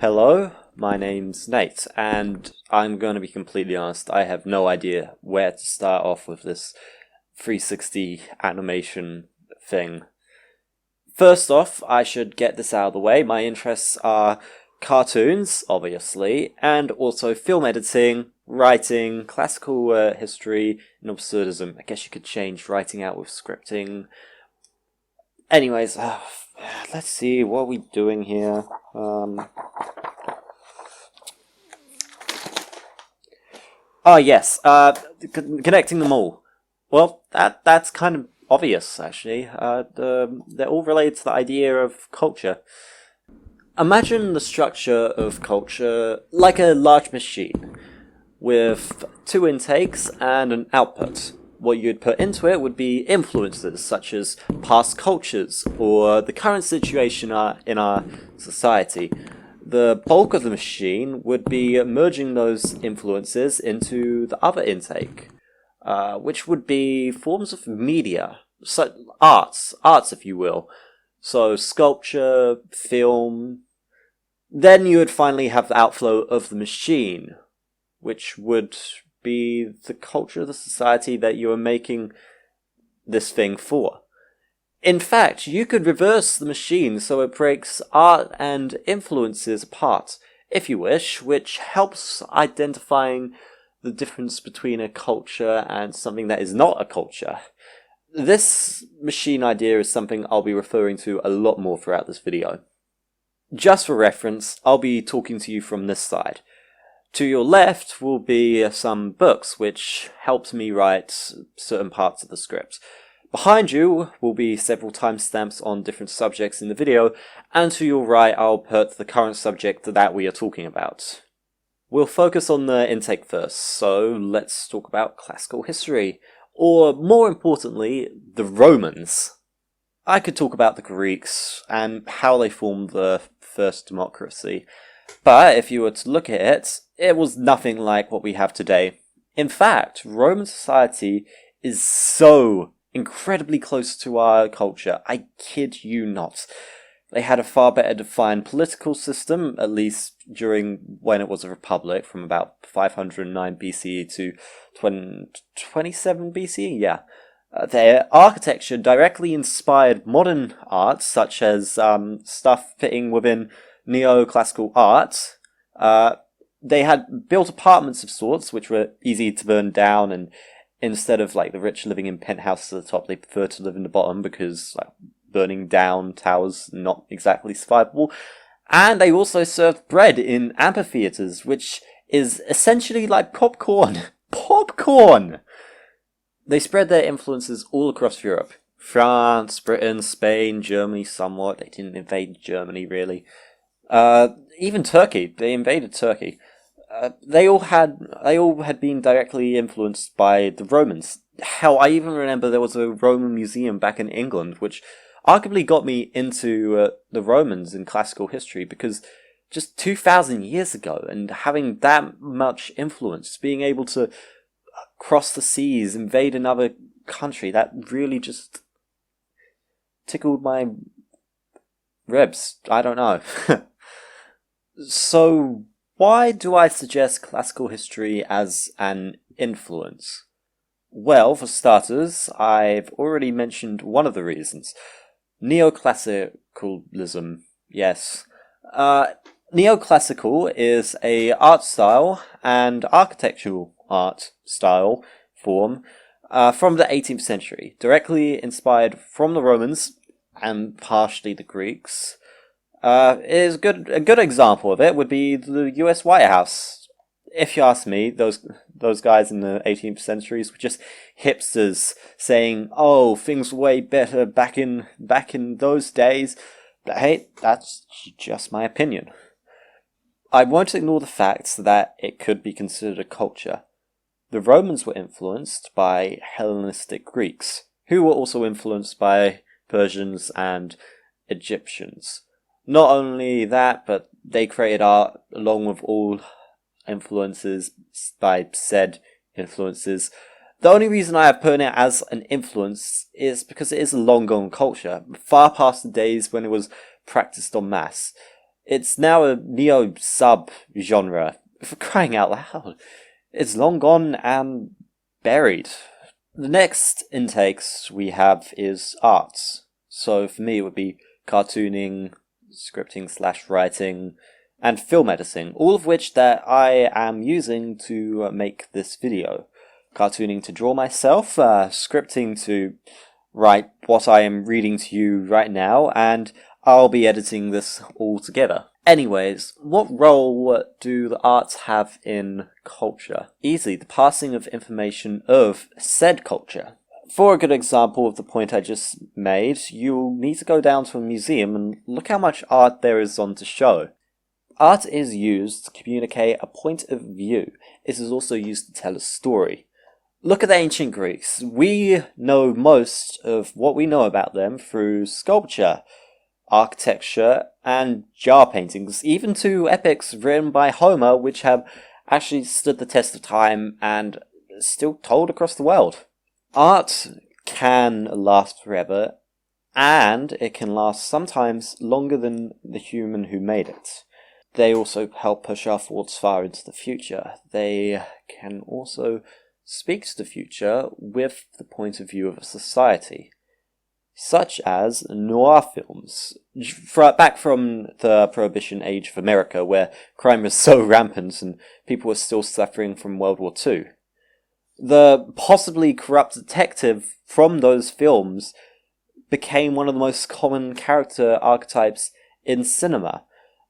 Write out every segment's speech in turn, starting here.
Hello, my name's Nate, and I'm going to be completely honest, I have no idea where to start off with this 360 animation thing. First off, I should get this out of the way. My interests are cartoons, obviously, and also film editing, writing, classical history, and absurdism. I guess you could change writing out with scripting. Anyways, let's see, what are we doing here? Yes, connecting them all. Well, that's kind of obvious, actually. They're all related to the idea of culture. Imagine the structure of culture like a large machine, with two intakes and an output. What you'd put into it would be influences such as past cultures or the current situation in our society. The bulk of the machine would be merging those influences into the other intake, which would be forms of media, so arts if you will. So sculpture, film. Then you would finally have the outflow of the machine, which would be the culture of the society that you are making this thing for. In fact, you could reverse the machine so it breaks art and influences apart, if you wish, which helps identifying the difference between a culture and something that is not a culture. This machine idea is something I'll be referring to a lot more throughout this video. Just for reference, I'll be talking to you from this side. To your left will be some books which helped me write certain parts of the script. Behind you will be several timestamps on different subjects in the video, and to your right I'll put the current subject that we are talking about. We'll focus on the intake first, so let's talk about classical history, or more importantly, the Romans. I could talk about the Greeks and how they formed the first democracy, but if you were to look at it, it was nothing like what we have today. In fact, Roman society is so incredibly close to our culture. I kid you not. They had a far better defined political system, at least during when it was a republic, from about 509 BCE to 27 BCE, yeah. Their architecture directly inspired modern art, such as stuff fitting within neoclassical art. They had built apartments of sorts, which were easy to burn down, and instead of like the rich living in penthouses at the top, they prefer to live in the bottom because burning down towers not exactly survivable. And they also served bread in amphitheaters, which is essentially like popcorn. Popcorn! They spread their influences all across Europe. France, Britain, Spain, Germany somewhat. They didn't invade Germany really. Even Turkey. They invaded Turkey. They all had been directly influenced by the Romans. Hell, I even remember there was a Roman museum back in England, which arguably got me into the Romans in classical history, because just 2,000 years ago, and having that much influence, being able to cross the seas, invade another country, that really just tickled my ribs. I don't know. So, why do I suggest classical history as an influence? Well, for starters, I've already mentioned one of the reasons. Neoclassicalism, yes. Neoclassical is a art style and architectural art style form from the 18th century, directly inspired from the Romans and partially the Greeks. A good example of it would be the US White House. If you ask me, those guys in the 18th centuries were just hipsters saying, "Oh, things were way better back in those days." But hey, that's just my opinion. I won't ignore the fact that it could be considered a culture. The Romans were influenced by Hellenistic Greeks, who were also influenced by Persians and Egyptians. Not only that, but they created art along with all influences by said influences. The only reason I have put it as an influence is because it is a long gone culture, far past the days when it was practiced en masse. It's now a neo sub-genre, for crying out loud. It's long gone and buried. The next intakes we have is arts. So for me it would be cartooning, scripting/writing, and film editing, all of which that I am using to make this video. Cartooning to draw myself, scripting to write what I am reading to you right now, and I'll be editing this all together. Anyways, what role do the arts have in culture? Easily, the passing of information of said culture. For a good example of the point I just made, you'll need to go down to a museum and look how much art there is on to show. Art is used to communicate a point of view. It is also used to tell a story. Look at the ancient Greeks. We know most of what we know about them through sculpture, architecture, and jar paintings, even to epics written by Homer, which have actually stood the test of time and still told across the world. Art can last forever, and it can last sometimes longer than the human who made it. They also help push our thoughts far into the future. They can also speak to the future with the point of view of a society, such as noir films, back from the Prohibition age of America, where crime was so rampant and people were still suffering from World War II. The possibly corrupt detective from those films became one of the most common character archetypes in cinema,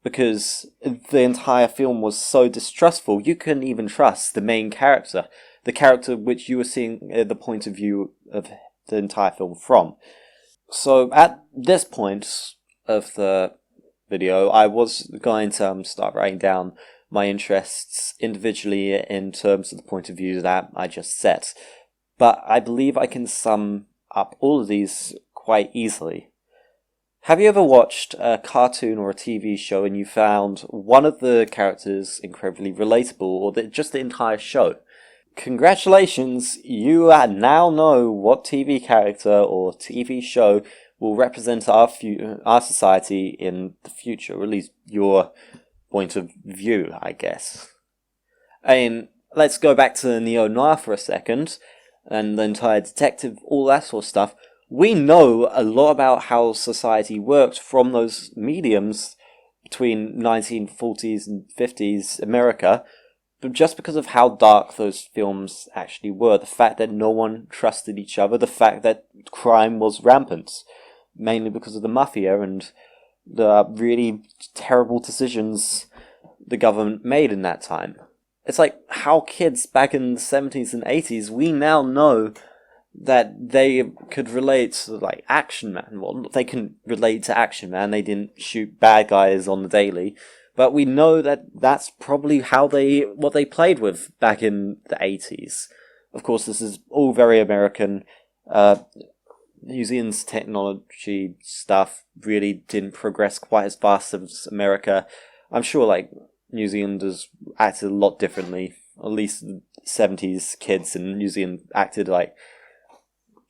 because the entire film was so distrustful, you couldn't even trust the main character, the character which you were seeing the point of view of the entire film from. So at this point of the video, I was going to start writing down my interests individually in terms of the point of view that I just set, but I believe I can sum up all of these quite easily. Have you ever watched a cartoon or a TV show and you found one of the characters incredibly relatable, or just the entire show? Congratulations, you now know what TV character or TV show will represent our society in the future, or at least your point of view, I guess. I mean, let's go back to neo-noir for a second, and the entire detective, all that sort of stuff. We know a lot about how society worked from those mediums between 1940s and 50s America, but just because of how dark those films actually were, the fact that no one trusted each other, the fact that crime was rampant, mainly because of the mafia and the really terrible decisions the government made in that time. It's like how kids back in the 70s and 80s, we now know that they could relate to, like, Action Man. Well, they can relate to Action Man, they didn't shoot bad guys on the daily, but we know that that's probably what they played with back in the 80s. Of course, this is all very American. New Zealand's technology stuff really didn't progress quite as fast as America. I'm sure, like, New Zealanders acted a lot differently. At least the 70s kids in New Zealand acted, like,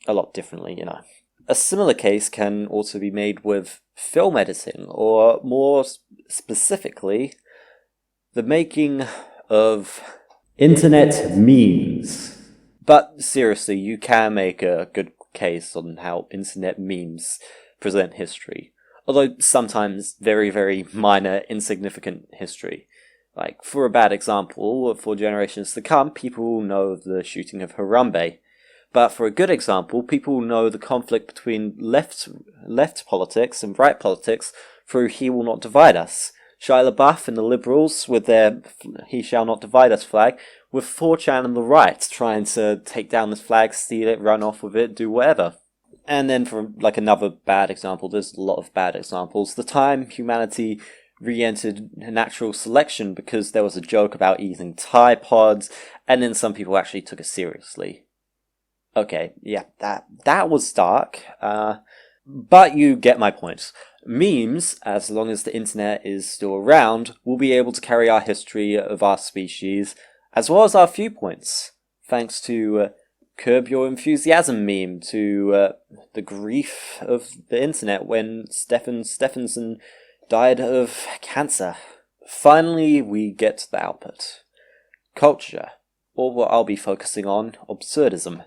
a lot differently, you know. A similar case can also be made with film editing, or more specifically, the making of internet memes. But seriously, you can make a good case on how internet memes present history, although sometimes very, very minor, insignificant history. Like, for a bad example, for generations to come, people know the shooting of Harambe. But for a good example, people know the conflict between left politics and right politics through He Will Not Divide Us. Shia LaBeouf and the Liberals with their He Shall Not Divide Us flag, with 4chan and the right trying to take down this flag, steal it, run off with it, do whatever. And then for, like, another bad example, there's a lot of bad examples, the time humanity re-entered natural selection because there was a joke about eating Tide Pods, and then some people actually took it seriously. Okay, yeah, that was dark, but you get my point. Memes, as long as the internet is still around, will be able to carry our history of our species, as well as our viewpoints, thanks to Curb Your Enthusiasm meme, to the grief of the internet when Stephenson died of cancer. Finally, we get to the output. Culture, or what I'll be focusing on, absurdism.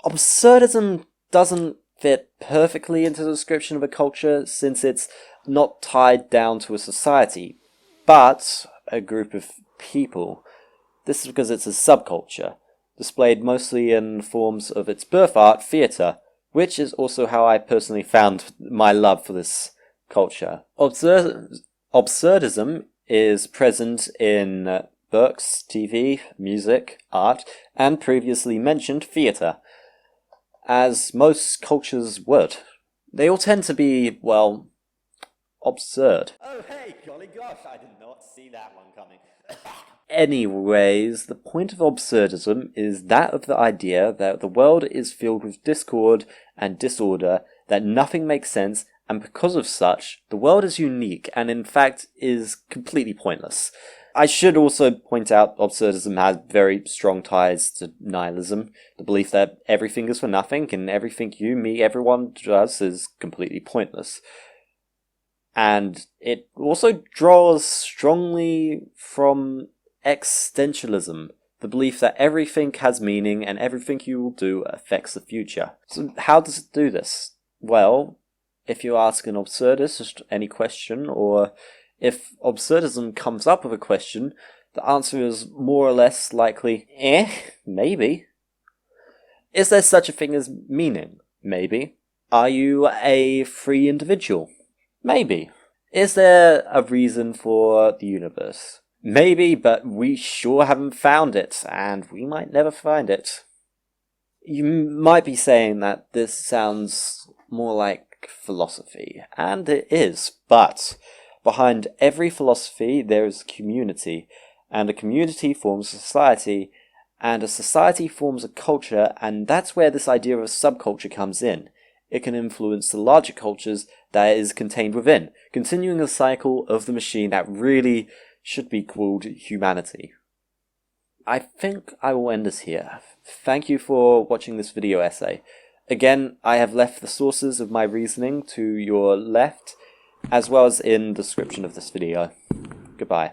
Absurdism doesn't fit perfectly into the description of a culture since it's not tied down to a society, but a group of people. This is because it's a subculture, displayed mostly in forms of its birth art, theatre, which is also how I personally found my love for this culture. Absurdism is present in books, TV, music, art, and previously mentioned theatre, as most cultures would. They all tend to be, well, absurd. Oh hey, golly gosh, I did not see that one coming. Anyways, the point of absurdism is that of the idea that the world is filled with discord and disorder, that nothing makes sense, and because of such, the world is unique and in fact is completely pointless. I should also point out absurdism has very strong ties to nihilism, the belief that everything is for nothing and everything you, me, everyone does is completely pointless. And it also draws strongly from existentialism, the belief that everything has meaning and everything you will do affects the future. So how does it do this? Well, if you ask an absurdist any question, or if absurdism comes up with a question, the answer is more or less likely, maybe. Is there such a thing as meaning? Maybe. Are you a free individual? Maybe. Is there a reason for the universe? Maybe, but we sure haven't found it, and we might never find it. You might be saying that this sounds more like philosophy, and it is, but behind every philosophy there is a community, and a community forms a society, and a society forms a culture, and that's where this idea of a subculture comes in. It can influence the larger cultures that it is contained within, continuing the cycle of the machine that really should be called humanity. I think I will end this here. Thank you for watching this video essay. Again, I have left the sources of my reasoning to your left, as well as in the description of this video. Goodbye.